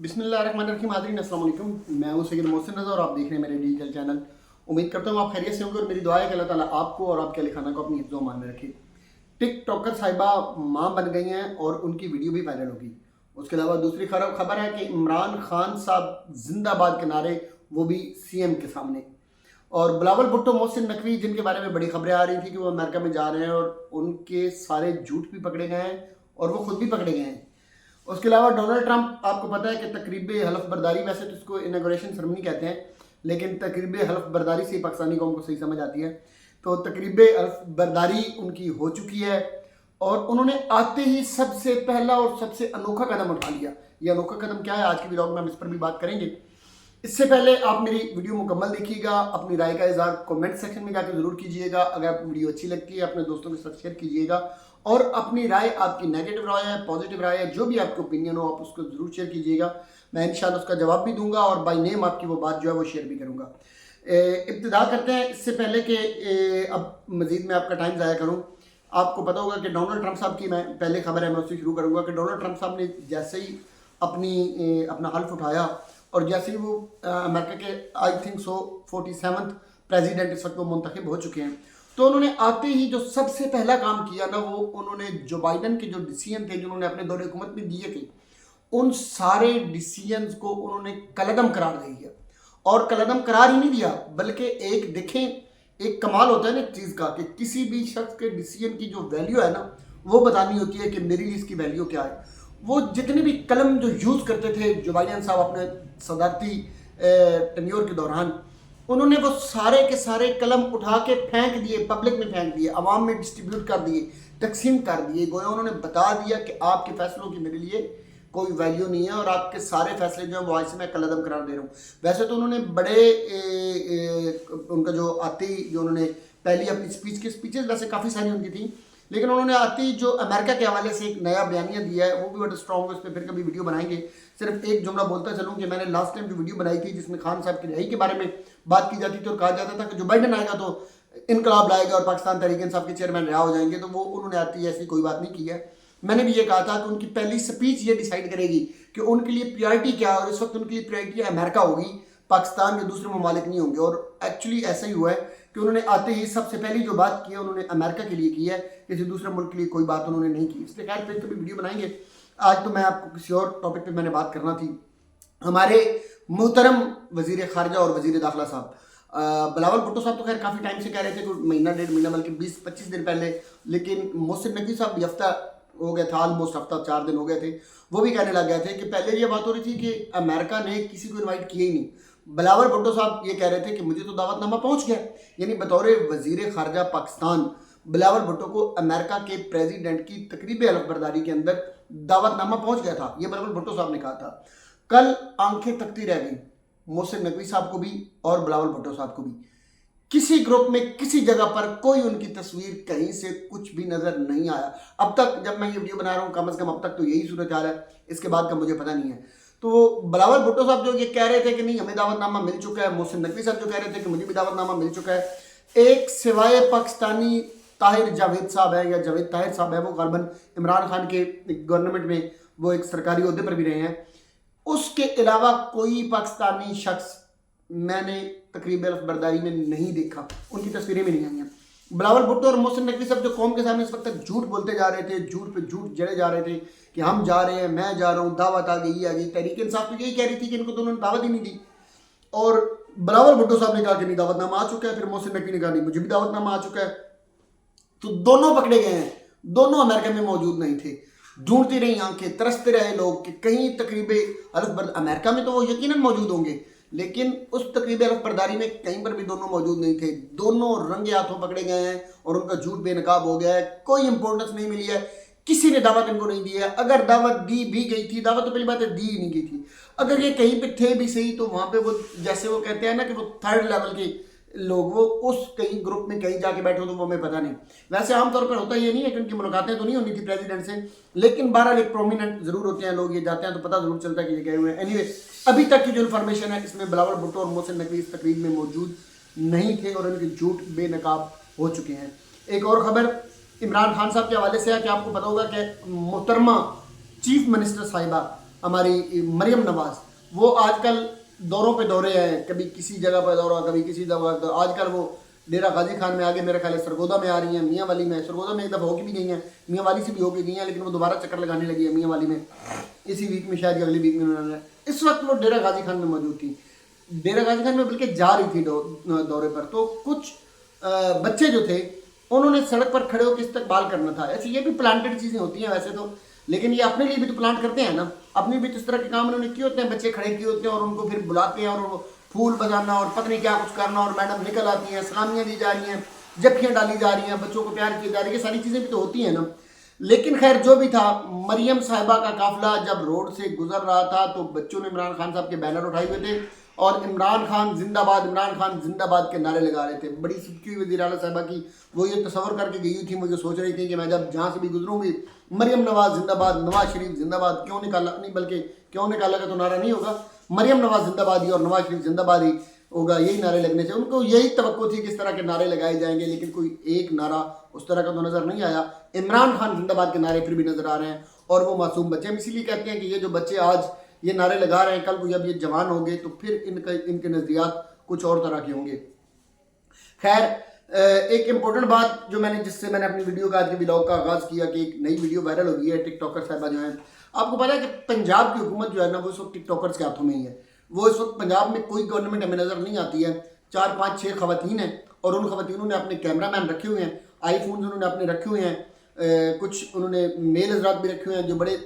बिस्मिल्लाहिर्रहमानिर्रहीम। हाज़रीन अस्सलाम वालेकुम। मैं हूं सैयद मोहसिन रज़ा और आप देख रहे हैं मेरे डिजिटल चैनल। उम्मीद करता हूं आप खैरियत से होंगे और मेरी दुआ है कि अल्लाह ताला आपको और आपके अहल खाना को अपनी हिफ्ज़ व अमान में रखे। टिकटॉकर साहिबा मां बन गई हैं और उनकी वीडियो भी वायरल होगी। उसके अलावा दूसरी खबर है कि इमरान खान साहब जिंदाबाद के नारे, वो भी सीएम के सामने। और बिलावल भुट्टो, मोहसिन नकवी, जिनके बारे में बड़ी खबरें आ रही थी कि वो अमेरिका में जा रहे हैं और उनके सारे झूठ भी पकड़े गए हैं और वो खुद भी पकड़े गए हैं। उसके अलावा डोनाल्ड ट्रंप, आपको पता है कि तकरीब हलफ बर्दारी, वैसे तो इसको इनॉग्रेशन सेरेमनी कहते हैं, लेकिन तकरीब हलफ बर्दारी से पाकिस्तानी कौम को सही समझ आती है। तो तकरीब हलफ बर्दारी उनकी हो चुकी है और उन्होंने आते ही सबसे पहला और सबसे अनोखा कदम उठा लिया। ये अनोखा कदम क्या है, आज की व्लॉग में हम इस पर भी बात करेंगे। इससे पहले आप मेरी वीडियो मुकम्मल देखिएगा, अपनी राय का इज़हार कमेंट सेक्शन में जाकर ज़रूर कीजिएगा। अगर आपको वीडियो अच्छी लगती है अपने दोस्तों के साथ शेयर कीजिएगा और अपनी राय, आपकी नेगेटिव राय है, पॉजिटिव राय है, जो भी आपकी ओपिनियन हो आप उसको ज़रूर शेयर कीजिएगा। मैं इंशाल्लाह उसका जवाब भी दूंगा और बाय नेम आपकी वो बात जो है वो शेयर भी करूँगा। इब्तिदा करते हैं। इससे पहले कि अब मज़ीद मैं आपका टाइम ज़ाया करूँ, आपको पता होगा कि डोनाल्ड ट्रंप साहब की मैं पहले खबर है मैं उससे शुरू करूँगा कि डोनाल्ड ट्रंप साहब ने जैसे ही अपना हल्फ उठाया और जैसे ही वो अमेरिका के आई थिंक 47th प्रेसिडेंट इस वक्त वो मुंतखब हो चुके हैं, तो उन्होंने आते ही जो सबसे पहला काम किया ना, वो उन्होंने जो बाइडन के जो डिसीजन थे, जो उन्होंने अपने दौरे हुकूमत में दिए थे, उन सारे डिसीजंस को उन्होंने कलअदम करार दे दिया। और कलअदम करार ही नहीं दिया, बल्कि एक देखें, एक कमाल होता है ना चीज़ का कि किसी भी शख्स के डिसीजन की जो वैल्यू है ना, वो बतानी होती है कि मेरे लिए इसकी वैल्यू क्या है। वो जितने भी कलम जो यूज़ करते थे जो बाइडन साहब अपने सदारती टेन्योर के दौरान, उन्होंने वो सारे के सारे कलम उठा के फेंक दिए, पब्लिक में फेंक दिए, आवाम में डिस्ट्रीब्यूट कर दिए, तकसीम कर दिए। गोया उन्होंने बता दिया कि आपके फैसलों की मेरे लिए कोई वैल्यू नहीं है और आपके सारे फैसले जो हैं वो आज से मैं कलअदम करार दे रहा हूँ। वैसे तो उन्होंने उनका जो आते ही जो उन्होंने पहली अपनी स्पीचेस वैसे काफ़ी सारी उनकी थी, लेकिन उन्होंने आते ही जो अमेरिका के हवाले से एक नया बयानिया दिया है, वो भी बड़ा स्ट्रॉन्ग है। उस पर फिर कभी वीडियो बनाएंगे। सिर्फ एक जुमला बोलता चलूँ कि मैंने लास्ट टाइम जो वीडियो बनाई थी जिसमें खान साहब की रिहाई के बारे में बात की जाती थी और कहा जाता था कि जो बाइडन आएगा तो इनकलाब लाएगा और पाकिस्तान तहरीक-ए-इंसाफ के चेयरमैन रिहा हो जाएंगे, तो वो उन्होंने आती है ऐसी कोई बात नहीं की है। मैंने भी ये कहा था कि उनकी पहली स्पीच ये डिसाइड करेगी कि उनके लिए प्रायोरिटी क्या है, और इस वक्त उनके लिए प्रायोरिटी अमेरिका होगी, पाकिस्तान के दूसरे ममालिक नहीं होंगे। और एक्चुअली ऐसा ही हुआ है कि उन्होंने आते ही सबसे पहली जो बात की है उन्होंने अमेरिका के लिए की है, किसी दूसरे मुल्क के लिए कोई बात उन्होंने नहीं की। इसलिए खैर फिर कभी वीडियो बनाएंगे। आज तो मैं आपको किसी और टॉपिक पे मैंने बात करना थी। हमारे मोहतरम वजीर खारजा और वजीर दाखिला साहब बिलावल भुट्टो साहब तो खैर काफ़ी टाइम से कह रहे थे, कोई महीना डेढ़ महीना बल्कि 20-25 दिन पहले, लेकिन मोहसिन नकवी साहब हफ्ता हो गया था, ऑलमोस्ट हफ्ता 4 दिन हो गए थे, वो भी कहने लग गए थे कि पहले ये बात हो रही थी कि अमेरिका ने किसी को इन्वाइट किया ही नहीं। बिलावल भुट्टो साहब ये कह रहे थे कि मुझे तो दावतनामा पहुंच गया, यानी बतौर वजीर खारजा पाकिस्तान बिलावल भुट्टो को अमेरिका के प्रेसिडेंट की तकरीब हलफ बर्दारी के अंदर दावतनामा पहुंच गया था। ये बिलावल भुट्टो साहब ने कहा था। कल आंखें तकती रह गई मोहसिन नकवी साहब को भी और बिलावल भुट्टो साहब को भी। किसी ग्रुप में किसी जगह पर कोई उनकी तस्वीर कहीं से कुछ भी नजर नहीं आया अब तक। जब मैं ये वीडियो बना रहा हूँ कम से कम अब तक तो यही सूरत हाल है, इसके बाद का मुझे पता नहीं है। तो बिलावल भुट्टो साहब जो ये कह रहे थे कि नहीं हमें दावतनामा मिल चुका है, मोहसिन नकवी साहब जो कह रहे थे कि मुझे भी दावतनामा मिल चुका है, एक सिवाय पाकिस्तानी ताहिर जावेद साहब है या जावेद ताहिर साहब है, वो गालिबन इमरान खान के गवर्नमेंट में वो एक सरकारी ओहदे पर भी रहे हैं, उसके अलावा कोई पाकिस्तानी शख्स मैंने तकरीब बर्दारी में नहीं देखा, उनकी तस्वीरें भी नहीं आई हैं। बिलावल भुट्टो और मोहसिन नकवी साहब जो कौम के सामने इस वक्त तक झूठ बोलते जा रहे थे, झूठ पे झूठ जड़े जा रहे थे कि हम जा रहे हैं, मैं जा रहा हूँ, दावत आ गई, आ गई। तहरीक-ए-इंसाफ तो यही कह रही थी कि इनको तो उन्होंने दावत ही नहीं दी, और बिलावल भुट्टो साहब ने कहा कि नहीं दावतनामा आ चुका है, फिर मोहसिन नकवी ने कहा नहीं मुझे भी दावतनामा आ चुका है। तो दोनों पकड़े गए हैं, दोनों अमेरिका में मौजूद नहीं थे। ढूंढती रही आंखें, तरसते रहे लोग कि कहीं तकरीबे हलफ अमेरिका में तो वो यकीनन मौजूद होंगे, लेकिन उस तकरीब हलफ बर्दारी में कहीं पर भी दोनों मौजूद नहीं थे। दोनों रंगे हाथों पकड़े गए हैं और उनका झूठ बेनकाब हो गया है। कोई इंपॉर्टेंस नहीं मिली है, किसी ने दावत इनको नहीं दी है। अगर दावत दी भी गई थी, दावत तो पहली बात है दी ही नहीं गई थी, अगर ये कहीं पे थे भी सही तो वहां पे वो जैसे वो कहते हैं ना कि वो थर्ड लेवल के लोग, वो उस कहीं ग्रुप में कहीं जाके बैठे हो तो वो हमें पता नहीं। वैसे आमतौर पर होता ये नहीं है कि उनकी मुलाकातें तो नहीं होनी थी प्रेसिडेंट से, लेकिन बहरहाल एक प्रोमिनेंट जरूर होते हैं लोग, ये जाते हैं तो पता जरूर चलता है कि ये गए हुए हैं। एनीवे अभी तक की जो इन्फॉर्मेशन है इसमें बिलावल भुट्टो और मोहसिन नकवी इस तकरीब में मौजूद नहीं थे और उनके झूठ बेनकाब हो चुके हैं। एक और खबर इमरान खान साहब के हवाले से है कि आपको पता होगा कि मोहतरमा चीफ मिनिस्टर साहिबा ہماری مریم نواز، وہ آج کل دوروں پہ دورے ہیں، کبھی کسی جگہ پہ دورہ، کبھی کسی جگہ پہ، آج کل وہ ڈیرہ غازی خان میں آگے میرا خیال ہے سرگودا میں آ رہی ہیں، میاں والی میں، سرگودا میں ایک دفعہ ہو کے بھی گئی ہیں، میاں والی سے بھی ہو کے گئی ہیں، لیکن وہ دوبارہ چکر لگانے لگی ہے میاں والی میں، اسی ویک میں شاید اگلی ویک میں انہوں نے، اس وقت وہ ڈیرہ غازی خان میں موجود تھی، ڈیرہ غازی خان میں بلکہ جا رہی تھی دورے پر، تو کچھ بچے جو تھے انہوں نے سڑک پر کھڑے ہو کے استقبال کرنا تھا. ایسے یہ بھی پلانٹڈ چیزیں ہوتی ہیں ویسے تو، لیکن یہ اپنے لیے بھی تو پلانٹ کرتے ہیں نا، اپنی بھی تو اس طرح کے کام انہوں نے کیے ہوتے ہیں، بچے کھڑے کیے ہوتے ہیں اور ان کو پھر بلاتے ہیں اور پھول بجانا اور پتہ نہیں کیا کچھ کرنا، اور میڈم نکل آتی ہیں، سلامیاں دی جا رہی ہیں، جھپکیاں ڈالی جا رہی ہیں، بچوں کو پیار کیے جا رہے ہیں، یہ ساری چیزیں بھی تو ہوتی ہیں نا. لیکن خیر جو بھی تھا، مریم صاحبہ کا قافلہ جب روڈ سے گزر رہا تھا تو بچوں نے عمران خان صاحب کے بینر اٹھائے ہوئے تھے اور عمران خان زندہ باد، عمران خان زندہ باد کے نعرے لگا رہے تھے. بڑی سبکی وزیر اعلیٰ صاحبہ کی وہ یہ تصور کر کے گئی تھی، مجھے سوچ رہی تھی کہ میں جب جہاں سے بھی گزروں گی مریم نواز زندہ باد، نواز شریف زندہ باد، کیوں نکالا نہیں، بلکہ کیوں نکالا کا تو نعرہ نہیں ہوگا، مریم نواز زندہ باد ہی اور نواز شریف زندہ باد ہی ہوگا، یہی نعرے لگنے سے ان کو یہی توقع تھی کہ اس طرح کے نعرے لگائے جائیں گے، لیکن کوئی ایک نعرہ اس طرح کا تو نظر نہیں آیا. عمران خان زندہ باد کے نعرے پھر بھی نظر آ رہے ہیں اور وہ معصوم بچے. ہم اسی لیے کہتے ہیں کہ یہ جو بچے آج یہ نعرے لگا رہے ہیں، کل کو جب یہ جوان ہوں گے تو پھر ان کے نظریات کچھ اور طرح کے ہوں گے. خیر ایک امپورٹنٹ بات جو میں نے جس سے میں نے اپنی ویڈیو کا آج کے ولاگ کا آغاز کیا کہ ایک نئی ویڈیو وائرل ہو گئی ہے ٹک ٹاکر صاحبہ جو ہیں. آپ کو پتا ہے کہ پنجاب کی حکومت جو ہے نا وہ اس وقت ٹک ٹاکرز کے ہاتھوں میں ہی ہے. وہ اس وقت پنجاب میں کوئی گورنمنٹ ہمیں نظر نہیں آتی ہے. 4 5 6 خواتین ہیں اور ان خواتینوں نے اپنے کیمرہ مین رکھے ہوئے ہیں، آئی فونز انہوں نے اپنے رکھے ہوئے ہیں، کچھ انہوں نے میل حضرات بھی رکھے ہوئے ہیں جو بڑے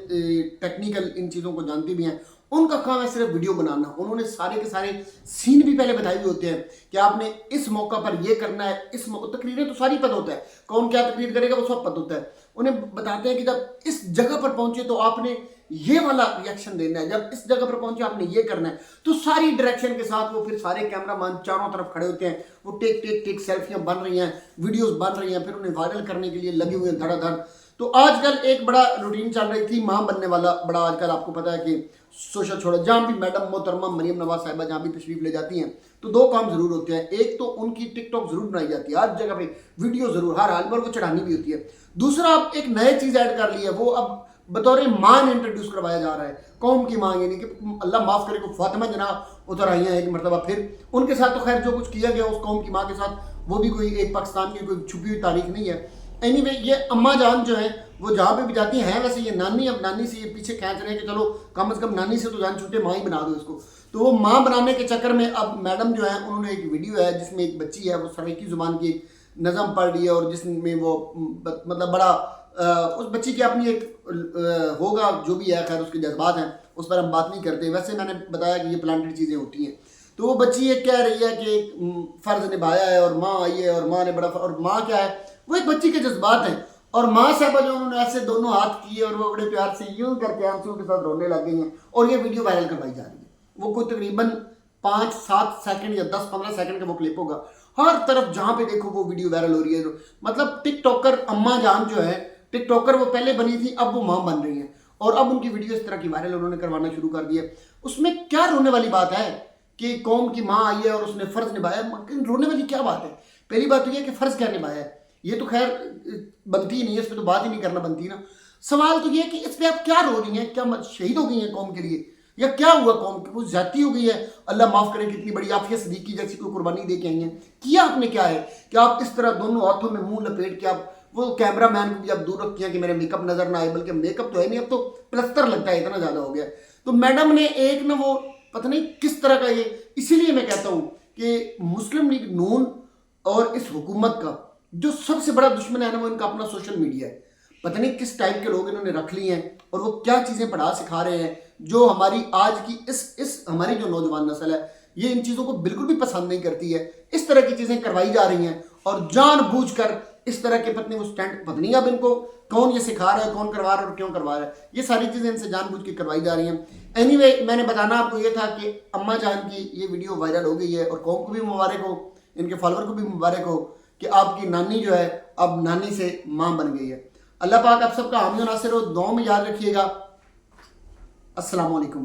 ٹیکنیکل ان چیزوں کو جانتے بھی ہیں. ان کا کام ہے صرف ویڈیو بنانا. انہوں نے سارے کے سارے سین بھی پہلے بتائے ہوئے ہوتے ہیں کہ آپ نے اس موقع پر یہ کرنا ہے، اس تقریریں تو ساری پتہ ہوتا ہے، کون کیا تقریر کرے گا وہ سب پتہ ہوتا ہے. انہیں بتاتے ہیں کہ جب اس جگہ پر پہنچے تو آپ نے یہ والا ریئیکشن دینا ہے، جب اس جگہ پر پہنچے آپ نے یہ کرنا ہے. تو ساری ڈائریکشن کے ساتھ وہ پھر سارے کیمرہ مین چاروں طرف کھڑے ہوتے ہیں، وہ ٹیک سیلفیاں بن رہی ہیں، ویڈیوز بن رہی ہیں، پھر انہیں وائرل کرنے کے لیے لگے ہوئے ہیں دھڑا دھڑ. تو آج کل ایک بڑا روٹین چل رہی تھی ماں بننے والا، بڑا آج کل آپ کو پتا ہے کہ سوشل چھوڑا، جہاں بھی میڈم محترمہ مریم نواز صاحبہ جہاں بھی تشریف لے جاتی ہیں تو 2 کام ضرور ہوتے ہیں. ایک تو ان کی ٹک ٹاک ضرور بنائی جاتی ہے، ہر جگہ پہ ویڈیو ضرور، ہر حال پر وہ چڑھانی بھی ہوتی ہے. دوسرا آپ ایک نئے چیز ایڈ کر لی ہے، وہ اب بطور ماں نے انٹروڈیوس کروایا جا رہا ہے، قوم کی ماں، یعنی کہ اللہ معاف کرے کو فاطمہ جناح اتر آئی ہیں ایک مرتبہ پھر. ان کے ساتھ تو خیر جو کچھ کیا گیا اس قوم کی ماں کے ساتھ وہ بھی کوئی ایک پاکستان کی کوئی چھپی ہوئی تاریخ نہیں ہے. اینی وے یہ اماں جان جو ہیں وہ جہاں پہ بھی جاتی ہیں ویسے یہ نانی، اب نانی سے یہ پیچھے کھینچ رہے ہیں کہ چلو کم از کم نانی سے تو جان چھوٹے، ماں ہی بنا دو اس کو. تو وہ ماں بنانے کے چکر میں اب میڈم جو ہیں انہوں نے ایک ویڈیو ہے جس میں ایک بچی ہے وہ سرائیکی زبان کی ایک نظم پڑھ رہی ہے اور جس میں وہ مطلب بڑا اس بچی کی اپنی ایک ہوگا جو بھی ہے، خیر اس کے جذبات ہیں اس پر ہم بات نہیں کرتے. ویسے میں نے بتایا کہ یہ پلانٹڈ چیزیں ہوتی ہیں. تو وہ بچی یہ کہہ رہی ہے کہ فرض نبھایا ہے اور ماں آئی ہے اور ماں نے بڑا اور ماں کیا ہے، وہ ایک بچی کے جذبات ہیں. اور ماں صاحبہ جو انہوں نے ایسے دونوں ہاتھ کیے اور وہ بڑے پیار سے یوں کر کے آنسوں کے ساتھ رونے لگ گئی ہیں اور یہ ویڈیو وائرل کروائی جا رہی ہے. وہ کوئی تقریباً 5 7 سیکنڈ یا 10 15 سیکنڈ کا وہ کلپ ہوگا. ہر طرف جہاں پہ دیکھو وہ ویڈیو وائرل ہو رہی ہے. مطلب ٹک ٹاکر اماں جان جو ہے، ٹک ٹاکر وہ پہلے بنی تھی، اب وہ ماں بن رہی ہیں اور اب ان کی ویڈیو اس طرح کی وائرل انہوں نے کروانا شروع کر دیا. اس میں کیا رونے والی بات ہے کہ قوم کی ماں آئی ہے اور اس نے فرض نبھایا؟ رونے والی کیا بات ہے؟ پہلی بات تو یہ کہ فرض کیا نبھایا ہے، یہ تو خیر بنتی ہی نہیں ہے، اس پہ تو بات ہی نہیں کرنا بنتی نا. سوال تو یہ ہے کہ اس پہ آپ کیا رو رہی ہیں؟ کیا شہید ہو گئی ہیں قوم کے لیے یا کیا ہوا؟ قوم کی کوئی زیادتی ہو گئی ہے؟ اللہ معاف کرے کتنی بڑی عافیہ صدیقی جیسی کوئی قربانی دے کے آئی ہیں. کیا آپ نے کیا ہے کہ آپ اس طرح دونوں ہاتھوں میں منہ لپیٹ کے آپ وہ کیمرہ مین کو بھی آپ دور رکھتی ہیں کہ میرے میک اپ نظر نہ آئے، بلکہ میک اپ تو ہے نہیں، اب تو پلستر لگتا ہے، اتنا زیادہ ہو گیا. تو میڈم نے ایک نہ وہ پتہ نہیں کس طرح کا یہ، اسی لیے میں کہتا ہوں کہ مسلم لیگ نون اور اس حکومت کا جو سب سے بڑا دشمن ہے نا وہ ان کا اپنا سوشل میڈیا ہے. پتہ نہیں کس ٹائپ کے لوگ انہوں نے رکھ لی ہیں اور وہ کیا چیزیں پڑھا سکھا رہے ہیں جو ہماری آج کی اس ہماری جو نوجوان نسل ہے یہ ان چیزوں کو بالکل بھی پسند نہیں کرتی ہے. اس طرح کی چیزیں کروائی جا رہی ہیں اور جان بوجھ کر اس طرح کے پتہ نہیں وہ سٹینڈ، پتہ نہیں اب ان کو کون یہ سکھا رہا ہے، کون کروا رہا ہے اور کیوں کروا رہا ہے. یہ ساری چیزیں ان سے جان بوجھ کے کروائی جا رہی ہیں. اینی وے میں نے بتانا آپ کو یہ تھا کہ اماں جان کی یہ ویڈیو وائرل ہو گئی ہے اور قوم کو بھی مبارک ہو، ان کے فالوور کو بھی مبارک ہو کہ آپ کی نانی جو ہے اب نانی سے ماں بن گئی ہے. اللہ پاک آپ سب کا حامی و ناصر ہو. دعاؤں میں یاد رکھیے گا. السلام علیکم.